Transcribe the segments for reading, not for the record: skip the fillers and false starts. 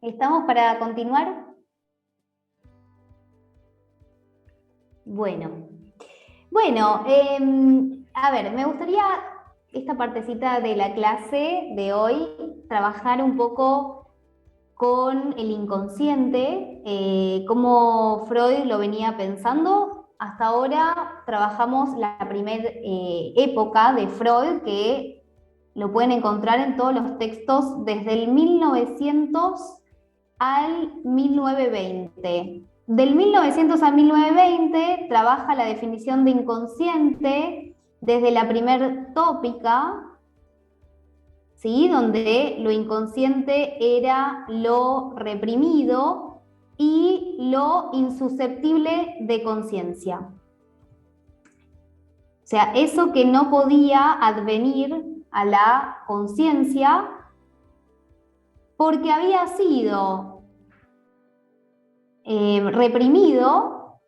¿Estamos para continuar? Bueno, a ver, me gustaría esta partecita de la clase de hoy trabajar un poco con el inconsciente, cómo Freud lo venía pensando. Hasta ahora trabajamos la primera época de Freud, que lo pueden encontrar en todos los textos desde el 1900 al 1920. Del 1900 al 1920 trabaja la definición de inconsciente desde la primer tópica, ¿sí? Donde lo inconsciente era lo reprimido y lo insusceptible de conciencia. O sea, eso que no podía advenir a la conciencia porque había sido reprimido,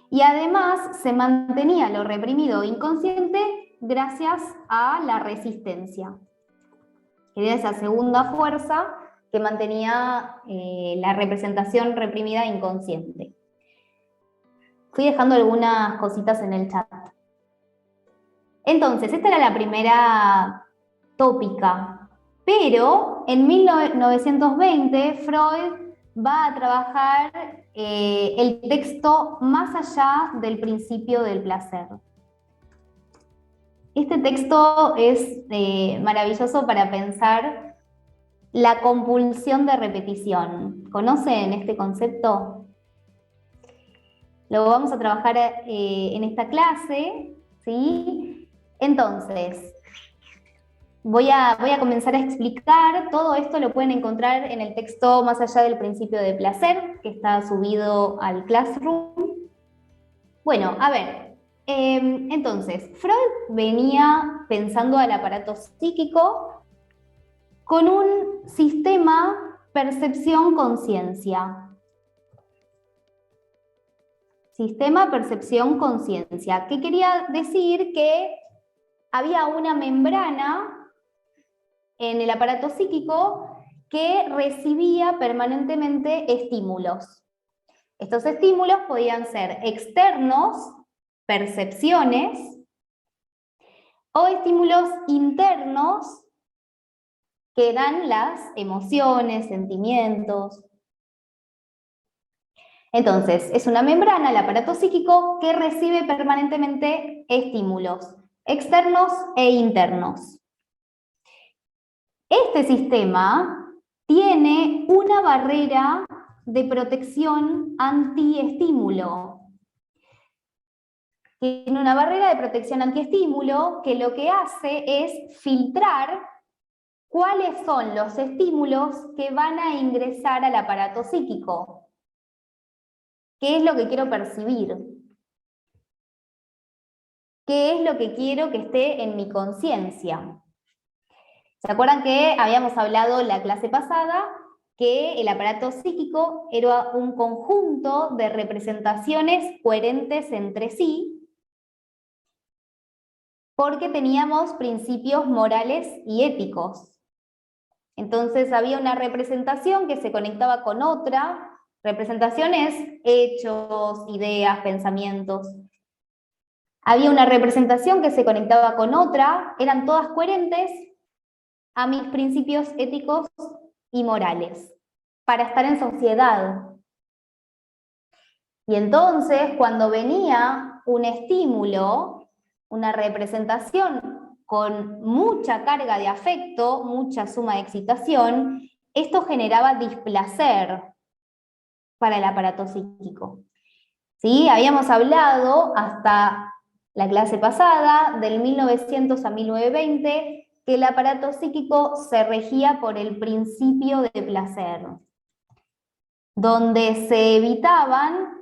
y además se mantenía lo reprimido inconsciente gracias a la resistencia. Era esa segunda fuerza que mantenía la representación reprimida inconsciente. Fui dejando algunas cositas en el chat. Entonces, esta era la primera tópica, pero en 1920 Freud va a trabajar el texto Más allá del principio del placer. Este texto es maravilloso para pensar la compulsión de repetición. ¿Conocen este concepto? Lo vamos a trabajar en esta clase, ¿sí? Entonces, voy a comenzar a explicar. Todo esto lo pueden encontrar en el texto Más allá del principio de placer, que está subido al Classroom. Bueno, a ver, entonces, Freud venía pensando al aparato psíquico con un sistema percepción-conciencia. Sistema percepción-conciencia, que quería decir que había una membrana en el aparato psíquico que recibía permanentemente estímulos. Estos estímulos podían ser externos, percepciones, o estímulos internos, que eran las emociones, sentimientos. Entonces, es una membrana, el aparato psíquico, que recibe permanentemente estímulos externos e internos. Este sistema tiene una barrera de protección antiestímulo. Tiene una barrera de protección antiestímulo que lo que hace es filtrar cuáles son los estímulos que van a ingresar al aparato psíquico. ¿Qué es lo que quiero percibir? ¿Qué es lo que quiero que esté en mi conciencia? ¿Se acuerdan que habíamos hablado la clase pasada que el aparato psíquico era un conjunto de representaciones coherentes entre sí, porque teníamos principios morales y éticos? Entonces había una representación que se conectaba con otra. Representaciones, hechos, ideas, pensamientos. Había una representación que se conectaba con otra, eran todas coherentes a mis principios éticos y morales, para estar en sociedad. Y entonces, cuando venía un estímulo, una representación con mucha carga de afecto, mucha suma de excitación, esto generaba displacer para el aparato psíquico. ¿Sí? Habíamos hablado hasta la clase pasada, del 1900 a 1920, que el aparato psíquico se regía por el principio de placer, donde se evitaban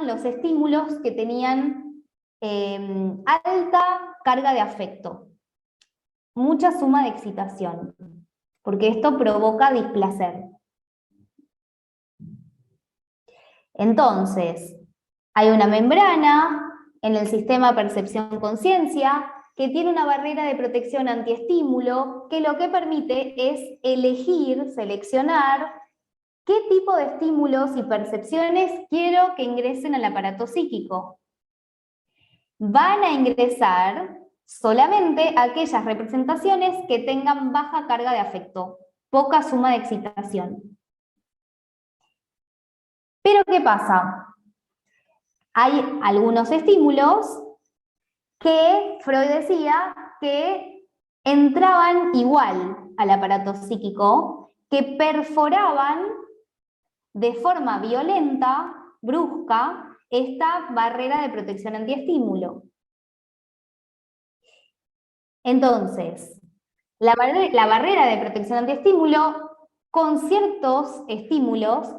los estímulos que tenían alta carga de afecto, mucha suma de excitación, porque esto provoca displacer. Entonces, hay una membrana en el sistema percepción-conciencia que tiene una barrera de protección antiestímulo que lo que permite es elegir, seleccionar qué tipo de estímulos y percepciones quiero que ingresen al aparato psíquico. Van a ingresar solamente aquellas representaciones que tengan baja carga de afecto, poca suma de excitación. Pero ¿qué pasa? Hay algunos estímulos que Freud decía que entraban igual al aparato psíquico, que perforaban de forma violenta, brusca, esta barrera de protección antiestímulo. Entonces, la barrera de protección antiestímulo, con ciertos estímulos,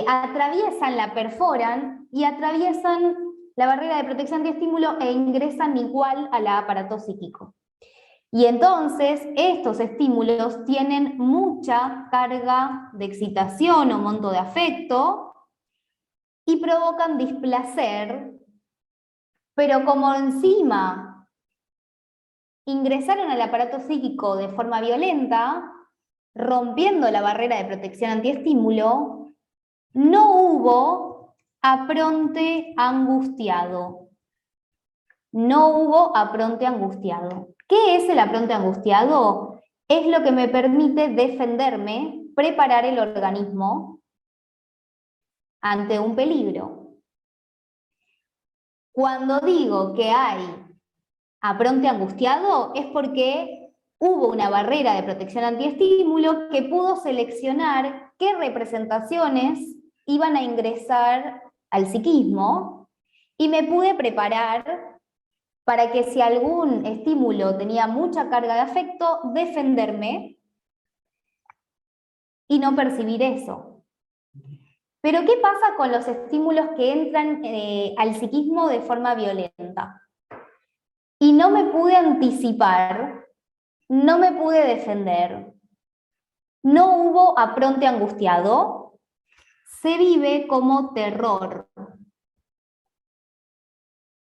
atraviesan, la perforan y atraviesan la barrera de protección antiestímulo e ingresan igual al aparato psíquico. Y entonces estos estímulos tienen mucha carga de excitación o monto de afecto y provocan displacer, pero como encima ingresaron al aparato psíquico de forma violenta, rompiendo la barrera de protección antiestímulo, no hubo apronte angustiado. No hubo apronte angustiado. ¿Qué es el apronte angustiado? Es lo que me permite defenderme, preparar el organismo ante un peligro. Cuando digo que hay apronte angustiado es porque hubo una barrera de protección antiestímulo que pudo seleccionar qué representaciones iban a ingresar al psiquismo y me pude preparar para que si algún estímulo tenía mucha carga de afecto, defenderme y no percibir eso. Pero ¿qué pasa con los estímulos que entran al psiquismo de forma violenta? Y no me pude anticipar, no me pude defender, no hubo apronte angustiado, se vive como terror.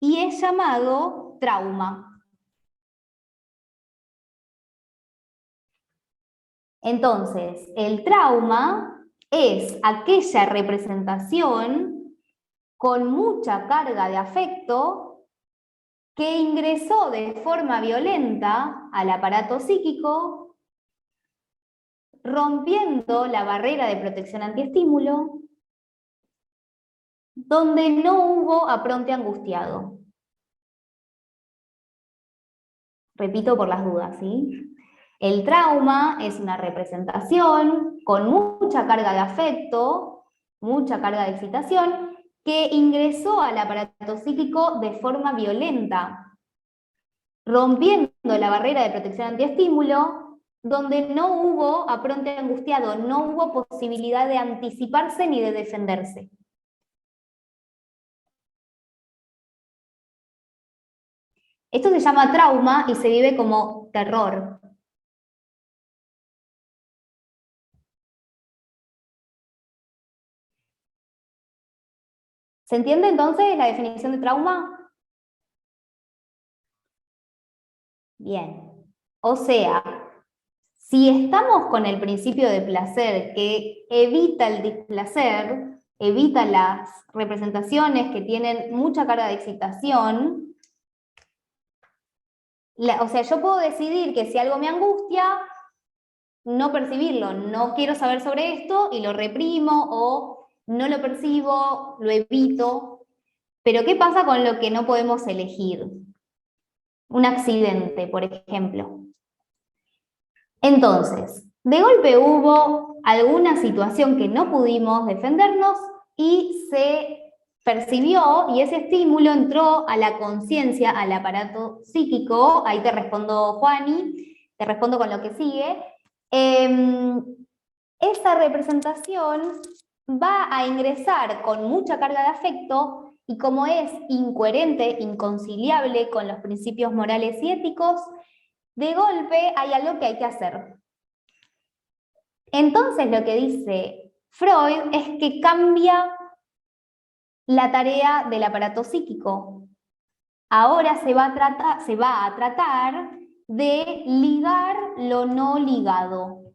Y es llamado trauma. Entonces, el trauma es aquella representación con mucha carga de afecto que ingresó de forma violenta al aparato psíquico, rompiendo la barrera de protección antiestímulo, donde no hubo apronte angustiado. Repito por las dudas, ¿sí? El trauma es una representación con mucha carga de afecto, mucha carga de excitación, que ingresó al aparato psíquico de forma violenta, rompiendo la barrera de protección antiestímulo, donde no hubo apronte angustiado, no hubo posibilidad de anticiparse ni de defenderse. Esto se llama trauma y se vive como terror. ¿Se entiende entonces la definición de trauma? Bien. O sea, si estamos con el principio de placer que evita el displacer, evita las representaciones que tienen mucha carga de excitación, o sea, yo puedo decidir que si algo me angustia, no percibirlo, no quiero saber sobre esto y lo reprimo o no lo percibo, lo evito. Pero ¿qué pasa con lo que no podemos elegir? Un accidente, por ejemplo. Entonces, de golpe hubo alguna situación que no pudimos defendernos y se percibió y ese estímulo entró a la conciencia, al aparato psíquico. Ahí te respondo, Juani, te respondo con lo que sigue. Esa representación va a ingresar con mucha carga de afecto y como es incoherente, inconciliable con los principios morales y éticos, de golpe hay algo que hay que hacer. Entonces lo que dice Freud es que cambia la tarea del aparato psíquico. Ahora se va a tratar de ligar lo no ligado.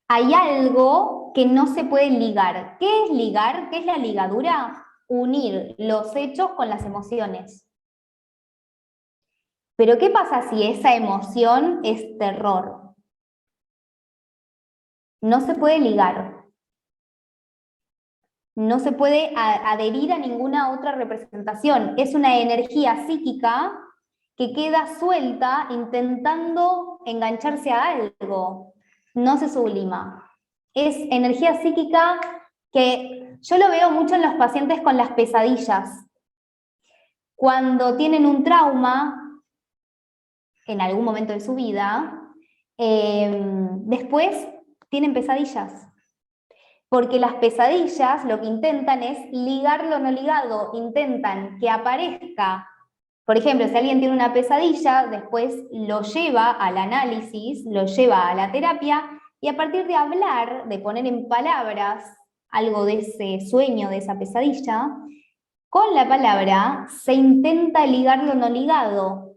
Hay algo que no se puede ligar. ¿Qué es ligar? ¿Qué es la ligadura? Unir los hechos con las emociones. Pero ¿qué pasa si esa emoción es terror? No se puede ligar. No se puede adherir a ninguna otra representación. Es una energía psíquica que queda suelta intentando engancharse a algo. No se sublima. Es energía psíquica que yo lo veo mucho en los pacientes con las pesadillas. Cuando tienen un trauma, en algún momento de su vida, después tienen pesadillas. Porque las pesadillas lo que intentan es ligar lo no ligado, intentan que aparezca. Por ejemplo, si alguien tiene una pesadilla, después lo lleva al análisis, lo lleva a la terapia, y a partir de hablar, de poner en palabras algo de ese sueño, de esa pesadilla, con la palabra se intenta ligar lo no ligado.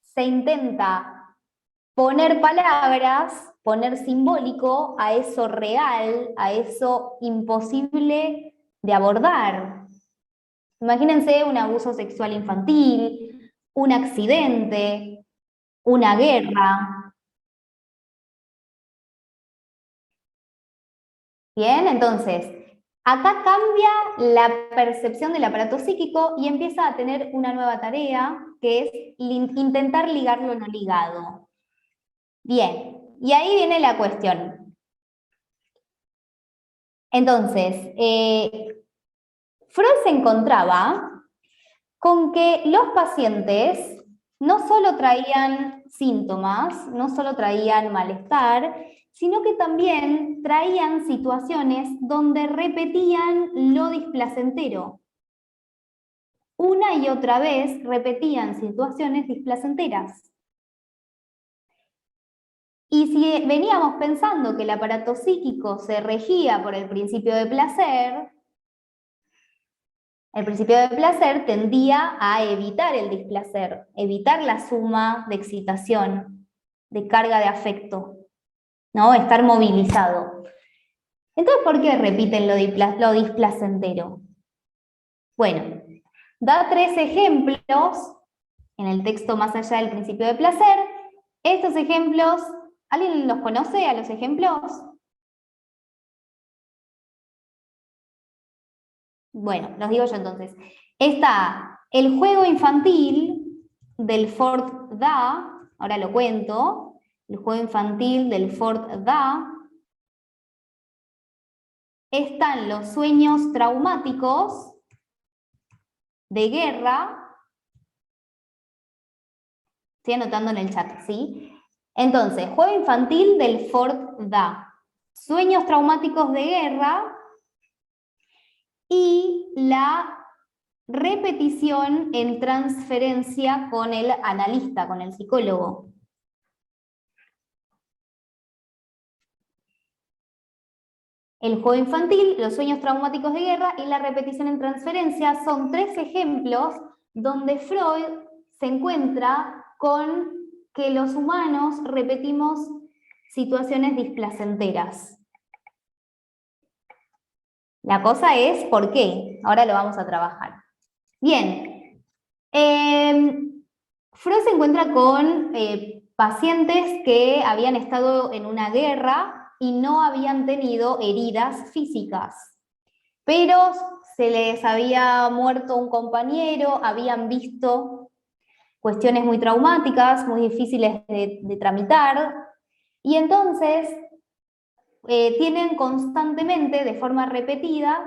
Se intenta poner palabras, poner simbólico a eso real, a eso imposible de abordar. Imagínense un abuso sexual infantil, un accidente, una guerra. Bien, entonces, acá cambia la percepción del aparato psíquico y empieza a tener una nueva tarea, que es intentar ligar lo no ligado. Bien, y ahí viene la cuestión. Entonces, Freud se encontraba con que los pacientes no solo traían síntomas, no solo traían malestar, sino que también traían situaciones donde repetían lo displacentero. Una y otra vez repetían situaciones displacenteras. Y si veníamos pensando que el aparato psíquico se regía por el principio de placer, el principio de placer tendía a evitar el displacer, evitar la suma de excitación, de carga de afecto, ¿no? Estar movilizado. Entonces, ¿por qué repiten lo displacentero? Bueno, da 3 ejemplos en el texto Más allá del principio de placer. Estos ejemplos, ¿alguien los conoce a los ejemplos? Bueno, los digo yo entonces. Está el juego infantil del Ford Da, ahora lo cuento, el juego infantil del Ford Da. Están los sueños traumáticos de guerra. Estoy anotando en el chat, ¿sí? Entonces, juego infantil del Ford Da. Sueños traumáticos de guerra y la repetición en transferencia con el analista, con el psicólogo. El juego infantil, los sueños traumáticos de guerra y la repetición en transferencia son 3 ejemplos donde Freud se encuentra con que los humanos repetimos situaciones displacenteras. La cosa es ¿por qué? Ahora lo vamos a trabajar. Bien, Freud se encuentra con pacientes que habían estado en una guerra y no habían tenido heridas físicas, pero se les había muerto un compañero, habían visto cuestiones muy traumáticas, muy difíciles de tramitar, y entonces tienen constantemente, de forma repetida,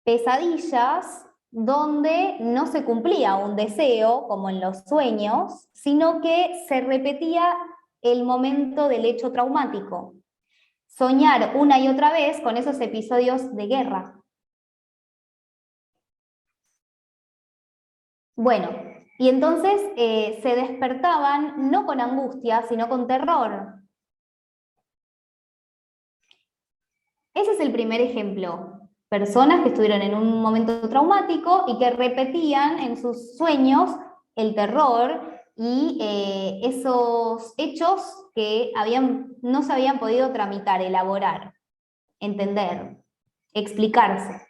pesadillas donde no se cumplía un deseo, como en los sueños, sino que se repetía el momento del hecho traumático. Soñar una y otra vez con esos episodios de guerra. Bueno, y entonces se despertaban no con angustia, sino con terror. Ese es el primer ejemplo. personas que estuvieron en un momento traumático y que repetían en sus sueños el terror y esos hechos que no se habían podido tramitar, elaborar, entender, explicarse.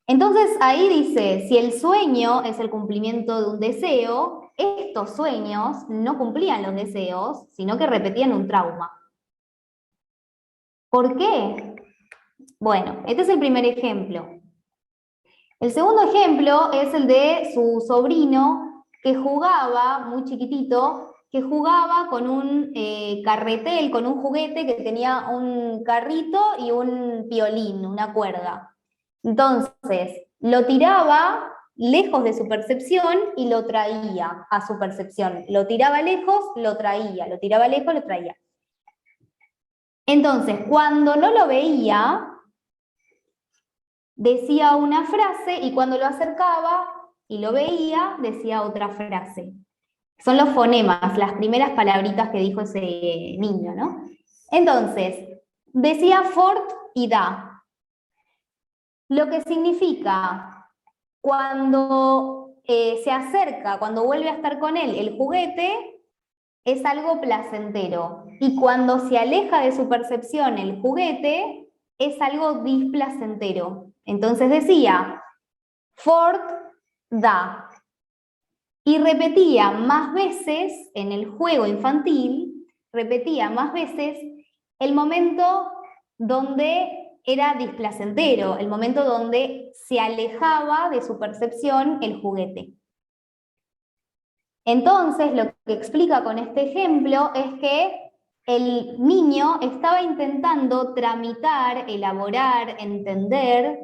Entonces ahí dice, si el sueño es el cumplimiento de un deseo, estos sueños no cumplían los deseos, sino que repetían un trauma. ¿Por qué? Bueno, este es el primer ejemplo. El segundo ejemplo es el de su sobrino que jugaba, muy chiquitito, que jugaba con un carretel, con un juguete que tenía un carrito y un violín, una cuerda. Entonces, lo tiraba lejos de su percepción y lo traía a su percepción. Lo tiraba lejos, lo traía, lo tiraba lejos, lo traía. Entonces, cuando no lo veía, decía una frase y cuando lo acercaba y lo veía, decía otra frase. Son los fonemas, las primeras palabritas que dijo ese niño, ¿no? Entonces, decía Fort y da. Lo que significa, cuando se acerca, cuando vuelve a estar con él, el juguete es algo placentero. Y cuando se aleja de su percepción el juguete, es algo displacentero. Entonces decía, Ford da. Y repetía más veces en el juego infantil, repetía más veces el momento donde era displacentero, el momento donde se alejaba de su percepción el juguete. Entonces, lo que explica con este ejemplo es que el niño estaba intentando tramitar, elaborar, entender,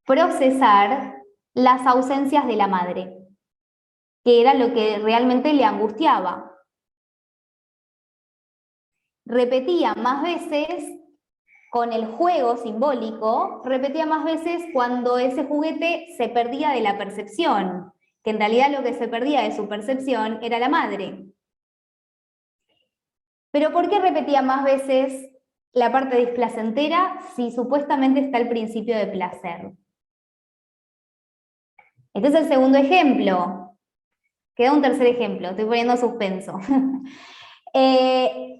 procesar las ausencias de la madre, que era lo que realmente le angustiaba. Repetía más veces con el juego simbólico, repetía más veces cuando ese juguete se perdía de la percepción, que en realidad lo que se perdía de su percepción era la madre. Pero ¿por qué repetía más veces la parte displacentera si supuestamente está el principio de placer? Este es el segundo ejemplo. Queda un tercer ejemplo, estoy poniendo suspenso.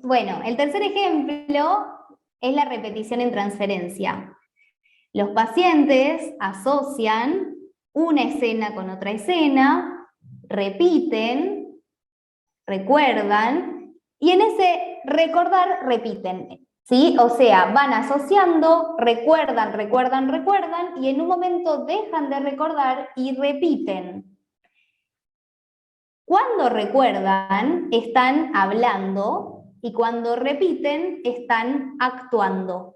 Bueno, el tercer ejemplo es la repetición en transferencia. Los pacientes asocian una escena con otra escena, repiten, recuerdan, y en ese recordar repiten, ¿sí? O sea, van asociando, recuerdan, recuerdan, recuerdan, y en un momento dejan de recordar y repiten. Cuando recuerdan, están hablando, y cuando repiten, están actuando.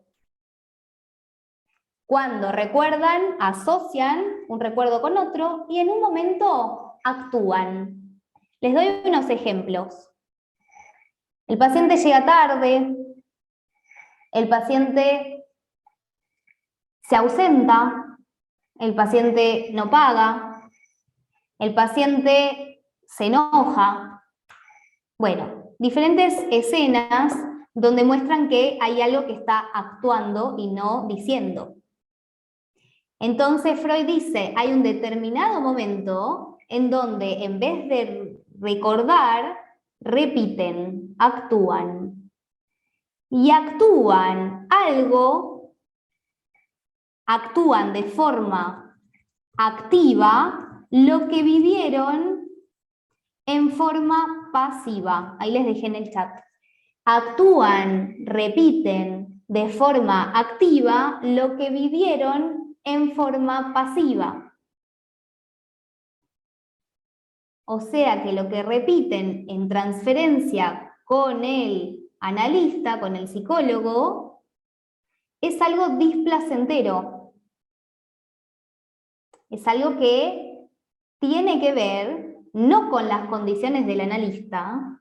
Cuando recuerdan, asocian un recuerdo con otro, y en un momento actúan. Les doy unos ejemplos. El paciente llega tarde, el paciente se ausenta, el paciente no paga, el paciente se enoja. Bueno, diferentes escenas donde muestran que hay algo que está actuando y no diciendo. Entonces Freud dice, hay un determinado momento en donde en vez de recordar, repiten, actúan. Y actúan algo, actúan de forma activa lo que vivieron en forma pasiva. Ahí les dejé en el chat. Actúan, repiten de forma activa lo que vivieron en forma pasiva. O sea que lo que repiten en transferencia con el analista, con el psicólogo, es algo displacentero. Es algo que tiene que ver no con las condiciones del analista,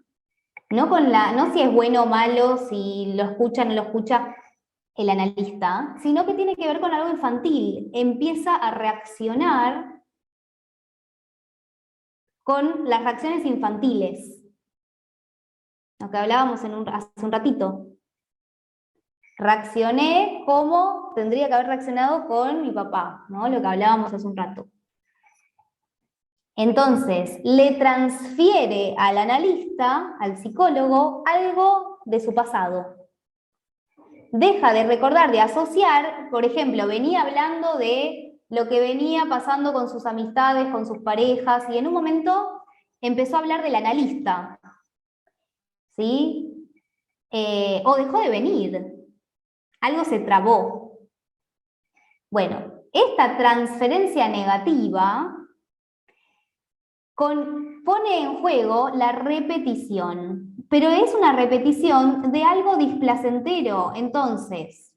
no si es bueno o malo, si lo escucha o no lo escucha el analista, sino que tiene que ver con algo infantil. Empieza a reaccionar con las reacciones infantiles, lo que hablábamos hace un ratito. reaccioné como tendría que haber reaccionado con mi papá, ¿no? Lo que hablábamos hace un rato. Entonces, le transfiere al analista, al psicólogo, algo de su pasado. Deja de recordar, de asociar, por ejemplo, venía hablando de lo que venía pasando con sus amistades, con sus parejas, y en un momento empezó a hablar del analista, ¿sí? O dejó de venir, algo se trabó. Bueno, esta transferencia negativa pone en juego la repetición, pero es una repetición de algo displacentero. Entonces,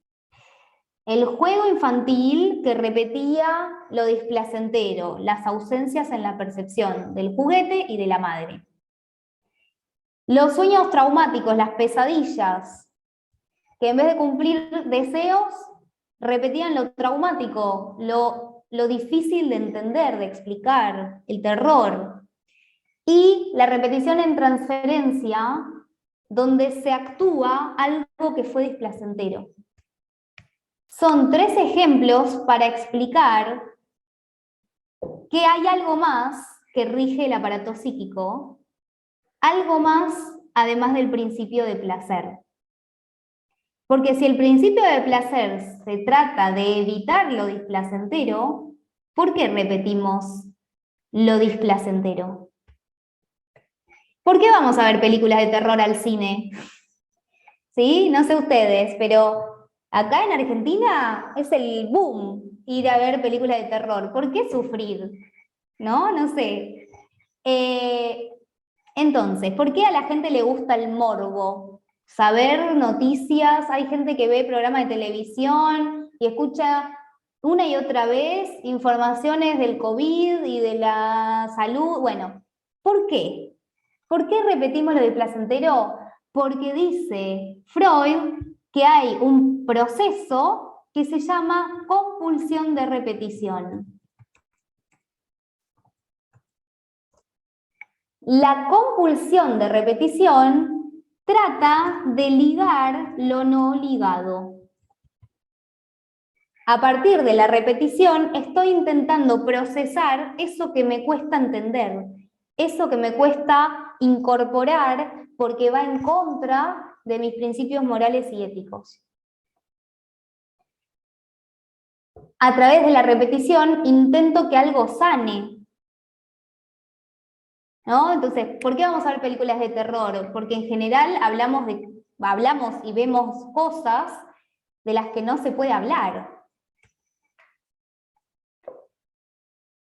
el juego infantil que repetía lo displacentero, las ausencias en la percepción del juguete y de la madre. Los sueños traumáticos, las pesadillas, que en vez de cumplir deseos, repetían lo traumático, lo difícil de entender, de explicar, el terror. Y la repetición en transferencia, donde se actúa algo que fue displacentero. Son 3 ejemplos para explicar que hay algo más que rige el aparato psíquico, algo más además del principio de placer. Porque si el principio de placer se trata de evitar lo displacentero, ¿por qué repetimos lo displacentero? ¿Por qué vamos a ver películas de terror al cine? ¿Sí? No sé ustedes, pero acá en Argentina es el boom ir a ver películas de terror. ¿Por qué sufrir? ¿No? No sé. Entonces, ¿por qué a la gente le gusta el morbo? Saber noticias, hay gente que ve programas de televisión y escucha una y otra vez informaciones del COVID y de la salud. Bueno, ¿por qué? ¿Por qué repetimos lo del placentero? Porque dice Freud que hay un proceso que se llama compulsión de repetición. La compulsión de repetición trata de ligar lo no ligado. A partir de la repetición estoy intentando procesar eso que me cuesta entender, eso que me cuesta incorporar porque va en contra de mis principios morales y éticos. A través de la repetición intento que algo sane, ¿no? Entonces, ¿por qué vamos a ver películas de terror? Porque en general hablamos y vemos cosas de las que no se puede hablar.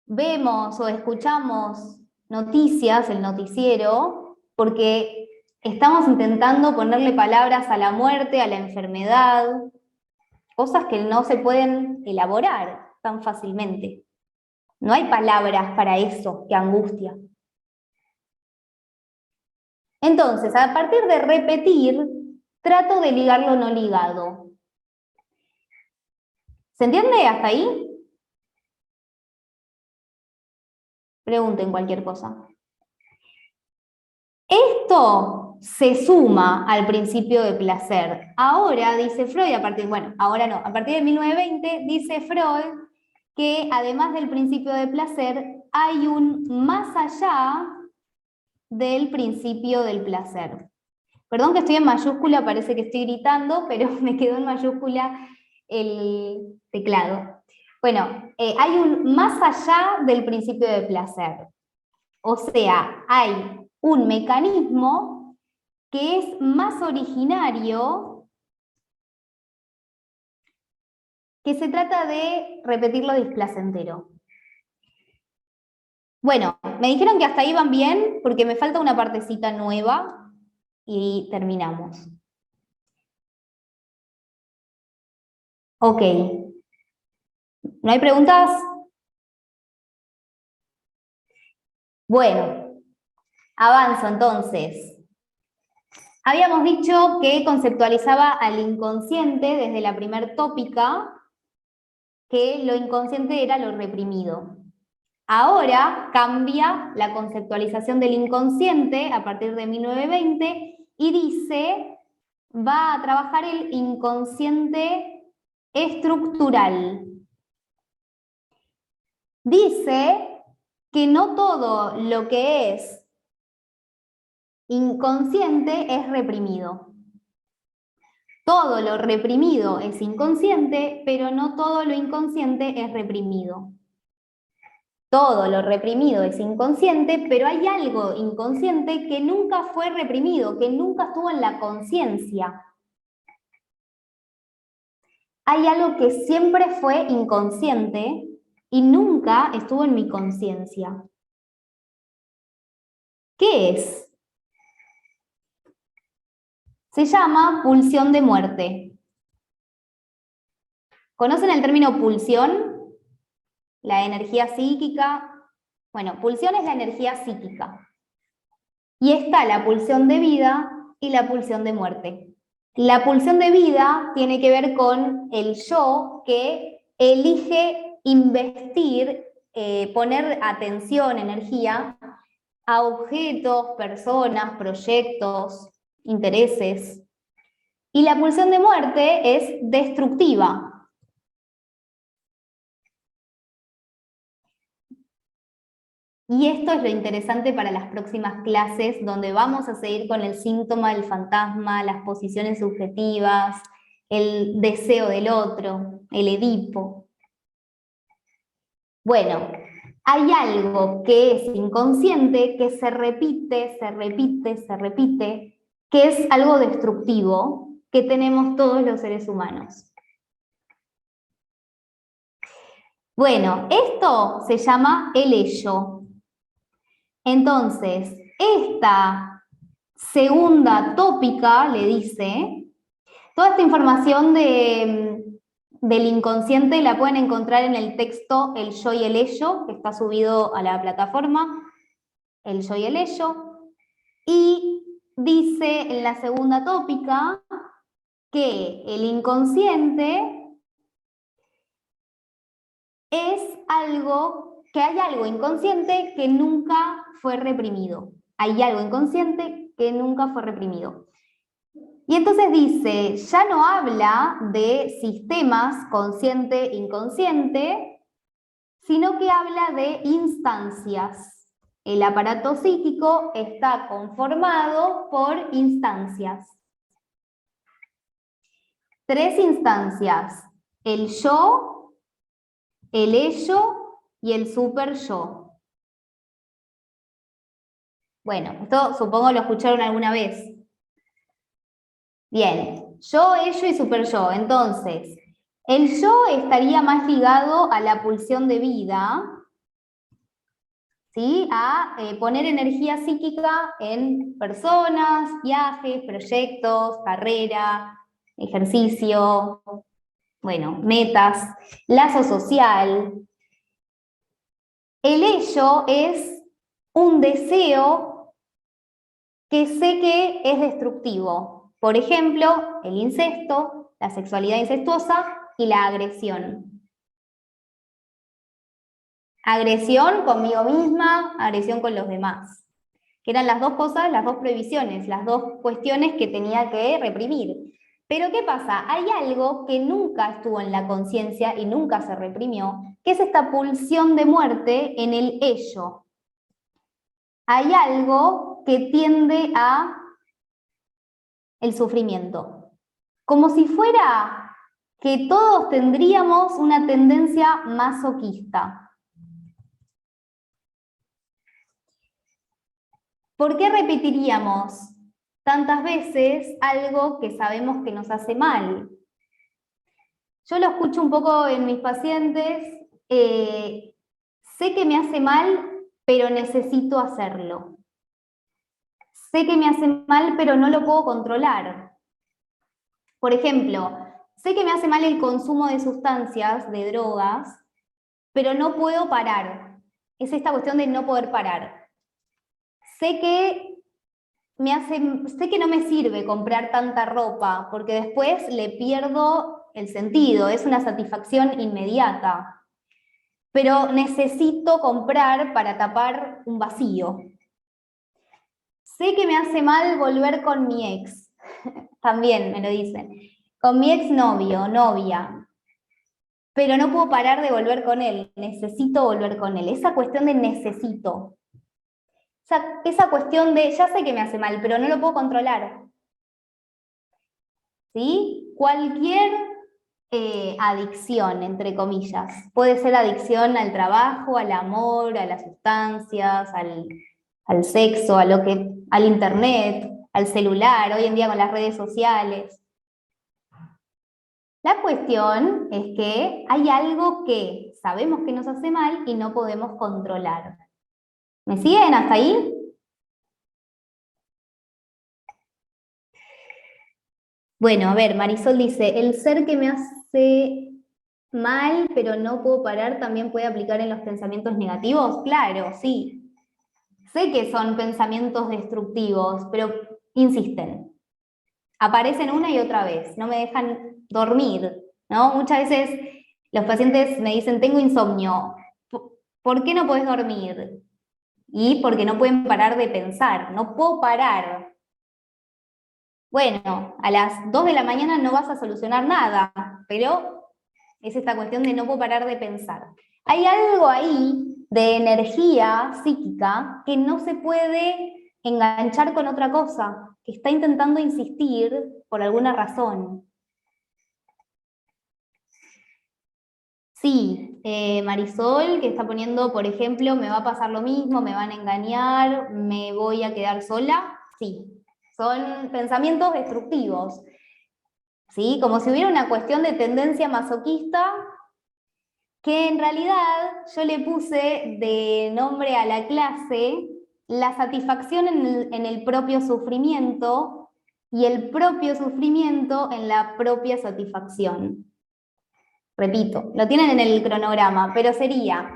Vemos o escuchamos noticias, el noticiero, porque estamos intentando ponerle palabras a la muerte, a la enfermedad, cosas que no se pueden elaborar tan fácilmente. No hay palabras para eso, que angustia. Entonces, a partir de repetir, trato de ligar lo no ligado. ¿Se entiende hasta ahí? Pregunten cualquier cosa. Esto se suma al principio de placer. Ahora, dice Freud, a partir de 1920, dice Freud que además del principio de placer, hay un más allá del principio del placer. Perdón que estoy en mayúscula, parece que estoy gritando, pero me quedó en mayúscula el teclado. Bueno, hay un más allá del principio de placer. O sea, hay un mecanismo que es más originario, que se trata de repetir lo displacentero. Bueno, me dijeron que hasta ahí van bien, porque me falta una partecita nueva y terminamos. Ok. ¿No hay preguntas? Bueno, avanzo entonces. Habíamos dicho que conceptualizaba al inconsciente desde la primer tópica, que lo inconsciente era lo reprimido. Ahora cambia la conceptualización del inconsciente a partir de 1920 y dice, va a trabajar el inconsciente estructural. Dice que no todo lo que es inconsciente es reprimido. Todo lo reprimido es inconsciente, pero no todo lo inconsciente es reprimido. Todo lo reprimido es inconsciente, pero hay algo inconsciente que nunca fue reprimido, que nunca estuvo en la conciencia. Hay algo que siempre fue inconsciente y nunca estuvo en mi conciencia. ¿Qué es? Se llama pulsión de muerte. ¿Conocen el término pulsión? La energía psíquica. Bueno, pulsión es la energía psíquica. Y está la pulsión de vida y la pulsión de muerte. La pulsión de vida tiene que ver con el yo que elige investir, poner atención, energía a objetos, personas, proyectos, intereses. Y la pulsión de muerte es destructiva. Y esto es lo interesante para las próximas clases, donde vamos a seguir con el síntoma del fantasma, las posiciones subjetivas, el deseo del otro, el Edipo. Bueno, hay algo que es inconsciente, que se repite, que es algo destructivo, que tenemos todos los seres humanos. Bueno, esto se llama el ello. Entonces, esta segunda tópica le dice, toda esta información del inconsciente la pueden encontrar en el texto El yo y el ello, que está subido a la plataforma, El yo y el ello, y dice en la segunda tópica que el inconsciente es algo, que hay algo inconsciente que nunca fue reprimido. Hay algo inconsciente que nunca fue reprimido. Y entonces dice, ya no habla de sistemas consciente-inconsciente, sino que habla de instancias. El aparato psíquico está conformado por instancias. 3 instancias: el yo, el ello y el superyo. Bueno, esto supongo lo escucharon alguna vez. Bien, yo, ello y superyo. Entonces, el yo estaría más ligado a la pulsión de vida, ¿sí? A poner energía psíquica en personas, viajes, proyectos, carrera, ejercicio, bueno, metas, lazo social. El ello es un deseo que sé que es destructivo. Por ejemplo, el incesto, la sexualidad incestuosa y la agresión. Agresión conmigo misma, agresión con los demás. Que eran las dos cosas, las dos prohibiciones, las dos cuestiones que tenía que reprimir. Pero ¿qué pasa? Hay algo que nunca estuvo en la conciencia y nunca se reprimió, que es esta pulsión de muerte en el ello. Hay algo que tiende a el sufrimiento. Como si fuera que todos tendríamos una tendencia masoquista. ¿Por qué repetiríamos tantas veces algo que sabemos que nos hace mal? Yo lo escucho un poco en mis pacientes, sé que me hace mal, pero necesito hacerlo. Sé que me hace mal, pero no lo puedo controlar. Por ejemplo, sé que me hace mal el consumo de sustancias, de drogas, pero no puedo parar. Es esta cuestión de no poder parar. Sé que no me sirve comprar tanta ropa, porque después le pierdo el sentido, es una satisfacción inmediata. Pero necesito comprar para tapar un vacío. Sé que me hace mal volver con mi ex, También me lo dicen. Con mi exnovio o novia, pero no puedo parar de volver con él, necesito volver con él. Esa cuestión de necesito. Esa cuestión de, ya sé que me hace mal, pero no lo puedo controlar. ¿Sí? Cualquier adicción, entre comillas. Puede ser adicción al trabajo, al amor, a las sustancias, al sexo, al internet, al celular, hoy en día con las redes sociales. La cuestión es que hay algo que sabemos que nos hace mal y no podemos controlar. ¿Me siguen hasta ahí? Bueno, a ver, Marisol dice, el ser que me hace mal, pero no puedo parar, también puede aplicar en los pensamientos negativos. Claro, sí. Sé que son pensamientos destructivos, pero insisten. Aparecen una y otra vez, no me dejan dormir, ¿no? Muchas veces los pacientes me dicen, tengo insomnio. ¿Por qué no podés dormir? Y porque no pueden parar de pensar, no puedo parar. Bueno, a las 2 de la mañana no vas a solucionar nada, pero es esta cuestión de no puedo parar de pensar. Hay algo ahí de energía psíquica que no se puede enganchar con otra cosa, que está intentando insistir por alguna razón. Sí, Marisol, que está poniendo, por ejemplo, me va a pasar lo mismo, me van a engañar, me voy a quedar sola. Sí, son pensamientos destructivos. ¿Sí? Como si hubiera una cuestión de tendencia masoquista que en realidad yo le puse de nombre a la clase la satisfacción en el propio sufrimiento y el propio sufrimiento en la propia satisfacción. Repito, lo tienen en el cronograma, pero sería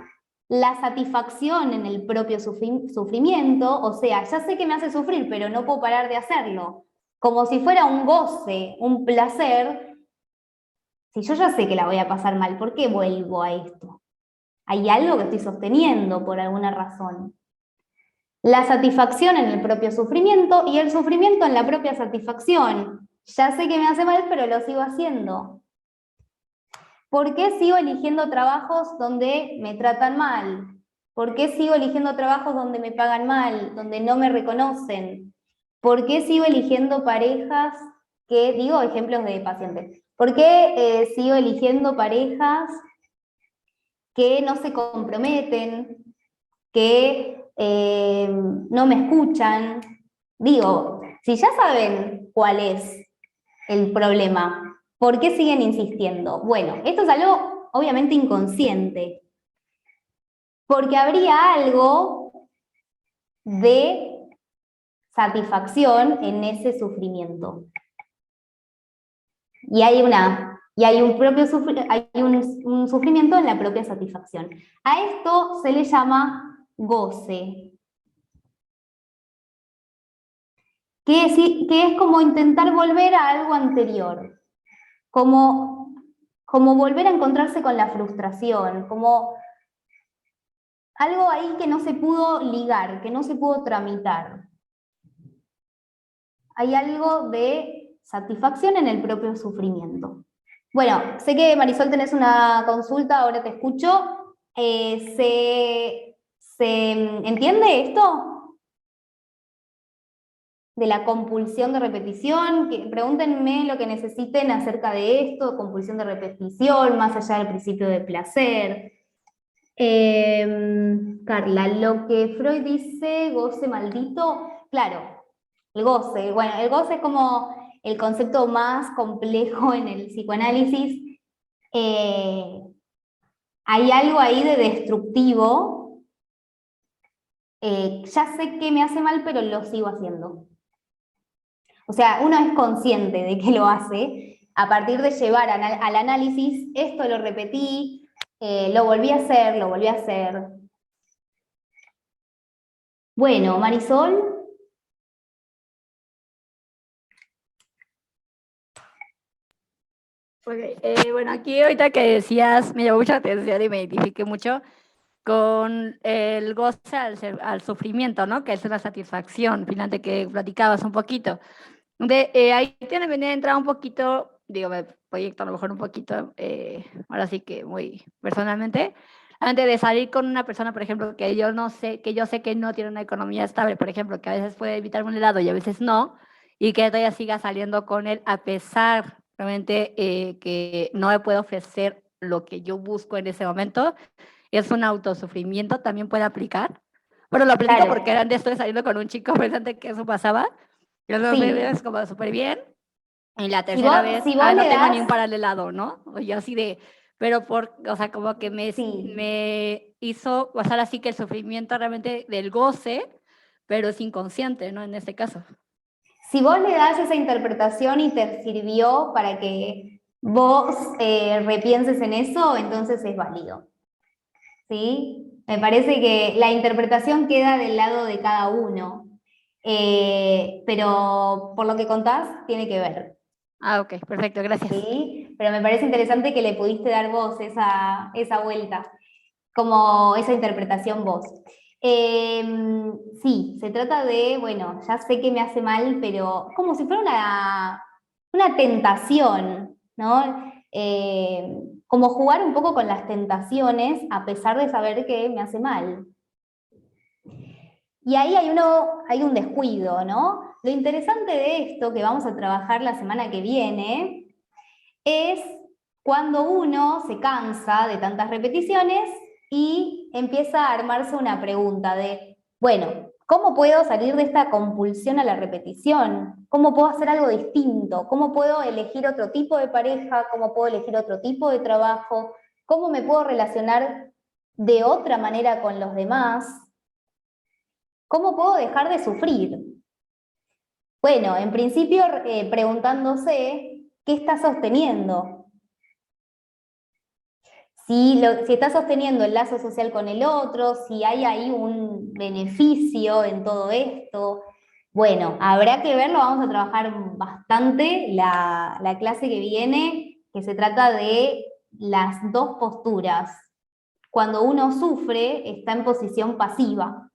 la satisfacción en el propio sufrimiento, o sea, ya sé que me hace sufrir, pero no puedo parar de hacerlo, como si fuera un goce, un placer. Si yo ya sé que la voy a pasar mal, ¿por qué vuelvo a esto? Hay algo que estoy sosteniendo por alguna razón. La satisfacción en el propio sufrimiento y el sufrimiento en la propia satisfacción. Ya sé que me hace mal, pero lo sigo haciendo. ¿Por qué sigo eligiendo trabajos donde me tratan mal? ¿Por qué sigo eligiendo trabajos donde me pagan mal, donde no me reconocen? ¿Por qué sigo eligiendo parejas que, digo ejemplos de pacientes, ¿por qué sigo eligiendo parejas que no se comprometen, que no me escuchan? Digo, si ya saben cuál es el problema, ¿por qué siguen insistiendo? Bueno, esto es algo obviamente inconsciente, porque habría algo de satisfacción en ese sufrimiento. Y hay un sufrimiento en la propia satisfacción. A esto se le llama goce, que es como intentar volver a algo anterior, como volver a encontrarse con la frustración, como algo ahí que no se pudo ligar, que no se pudo tramitar. Hay algo de satisfacción en el propio sufrimiento. Bueno, sé que Marisol tenés una consulta, ahora te escucho. ¿Se entiende esto? De la compulsión de repetición, pregúntenme lo que necesiten acerca de esto, compulsión de repetición, más allá del principio de placer. Carla, lo que Freud dice, goce maldito, claro, el goce. Bueno, el goce es como el concepto más complejo en el psicoanálisis. Hay algo ahí de destructivo. Ya sé que me hace mal, pero lo sigo haciendo. O sea, uno es consciente de que lo hace a partir de llevar al análisis, esto lo repetí, lo volví a hacer, lo volví a hacer. Bueno, Marisol. Okay. Bueno, aquí ahorita que decías, me llamó mucha atención y me identifiqué mucho con el goce al sufrimiento, ¿no? Que es una satisfacción, finalmente que platicabas un poquito. Ahí tiene venir a entrar un poquito, digo, me proyecto a lo mejor un poquito, ahora sí que muy personalmente, antes de salir con una persona, por ejemplo, que yo no sé, que yo sé que no tiene una economía estable, por ejemplo, que a veces puede evitarme un helado y a veces no, y que todavía siga saliendo con él a pesar realmente que no me puede ofrecer lo que yo busco en ese momento, es un autosufrimiento, también puede aplicar. Bueno, lo platico porque Claro, antes estuve saliendo con un chico pensante que eso pasaba. Los dos sí. bebés como súper bien. Y la Si tercera vos, vez, si vos no le tengo ni das, un paralelado, ¿no? O yo así de, pero o sea, como que sí. me hizo, o sea, así que el sufrimiento realmente del goce, pero es inconsciente, ¿no? En este caso. Si vos le das esa interpretación y te sirvió para que vos repienses en eso, entonces es válido. ¿Sí? Me parece que la interpretación queda del lado de cada uno, pero por lo que contás, tiene que ver. Ah, ok, perfecto, gracias. ¿Sí? Pero me parece interesante que le pudiste dar vos esa vuelta, como esa interpretación vos. Eh, sí, se trata de, bueno, ya sé que me hace mal, pero como si fuera una tentación, ¿no? Como jugar un poco con las tentaciones a pesar de saber que me hace mal. Y ahí hay un descuido, ¿no? Lo interesante de esto que vamos a trabajar la semana que viene es cuando uno se cansa de tantas repeticiones y empieza a armarse una pregunta de, bueno, ¿cómo puedo salir de esta compulsión a la repetición? ¿Cómo puedo hacer algo distinto? ¿Cómo puedo elegir otro tipo de pareja? ¿Cómo puedo elegir otro tipo de trabajo? ¿Cómo me puedo relacionar de otra manera con los demás? ¿Cómo puedo dejar de sufrir? Bueno, en principio preguntándose qué está sosteniendo. Si está sosteniendo el lazo social con el otro, si hay ahí un beneficio en todo esto. Bueno, habrá que verlo, vamos a trabajar bastante la clase que viene, que se trata de las dos posturas. Cuando uno sufre, está en posición pasiva.